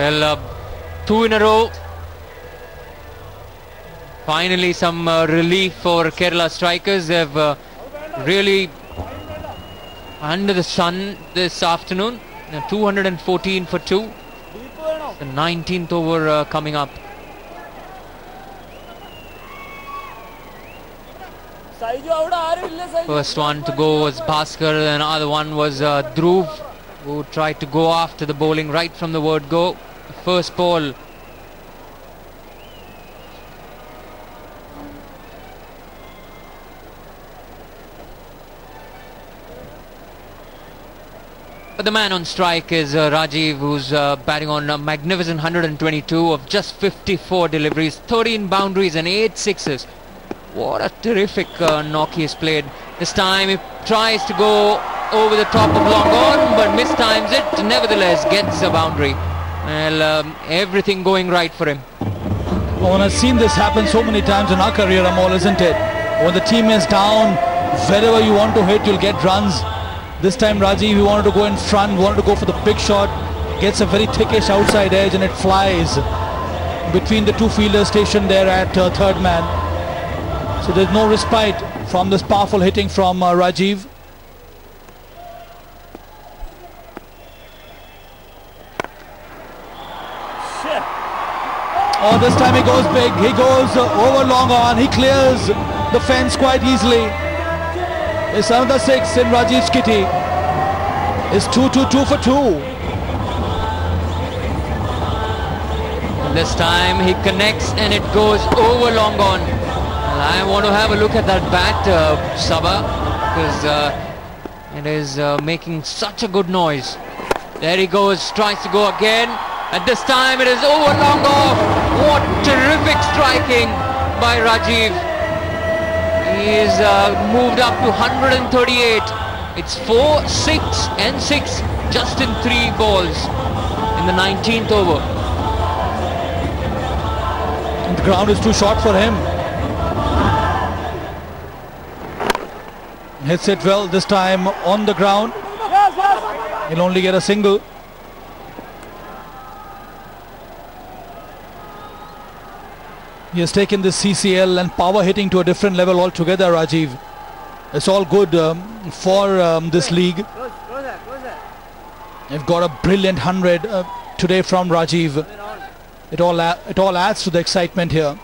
Well, two in a row. Finally some relief for Kerala strikers. They've really under the sun this afternoon. 214 for 2. The 19th over coming up. First one to go was Bhaskar, and another one was Dhruv, who tried to go after the bowling right from the word go. First ball. But the man on strike is Rajiv, who's batting on a magnificent 122 of just 54 deliveries, 13 boundaries and 8 sixes. What a terrific knock he's played. This time he tries to go over the top of long on, but mistimes it. Nevertheless, gets a boundary. Well, everything going right for him. Well, I've seen this happen so many times in our career, Amol, isn't it? When the team is down, wherever you want to hit, you'll get runs. This time Rajiv, he wanted to go in front, wanted to go for the big shot, gets a very thickish outside edge and it flies between the two fielders stationed there at third man. So there's no respite from this powerful hitting from Rajiv. Oh, this time he goes big, he goes over long on, he clears the fence quite easily. It's another 6 in Rajiv's kitty. It's 2 for 2. This time he connects and it goes over long on. Well, I want to have a look at that bat, Sabha, because it is making such a good noise. There he goes, tries to go again. At this time it is over long off. What terrific striking by Rajiv. He is moved up to 138. It's 4, 6 and 6 just in 3 balls in the 19th over. The ground is too short for him. Hits it well this time on the ground. He'll only get a single. He has taken this CCL and power hitting to a different level altogether, Rajiv. It's all good for this league. They've got a brilliant 100 today from Rajiv. It all adds to the excitement here.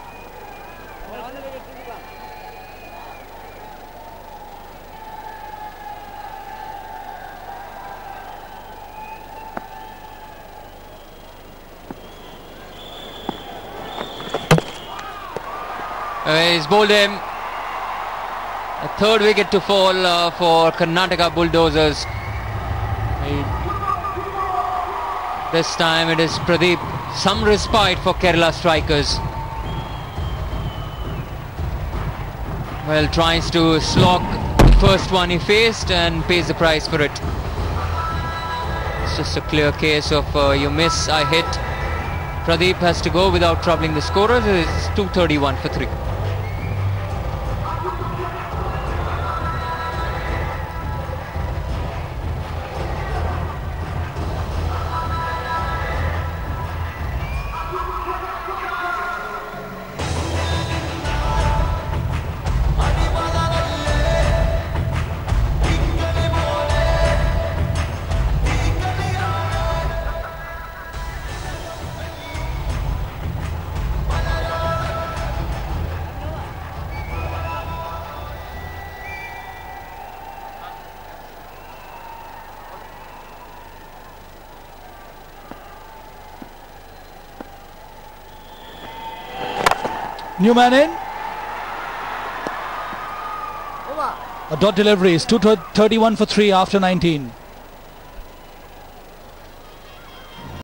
He's bowled him. A third wicket to fall for Karnataka Bulldozers. This time it is Pradeep. Some respite for Kerala strikers. Well, tries to slog the first one he faced and pays the price for it. It's just a clear case of you miss, I hit. Pradeep has to go without troubling the scorers. It's 231 for 3. New man in. A dot delivery is 231 for 3 after 19.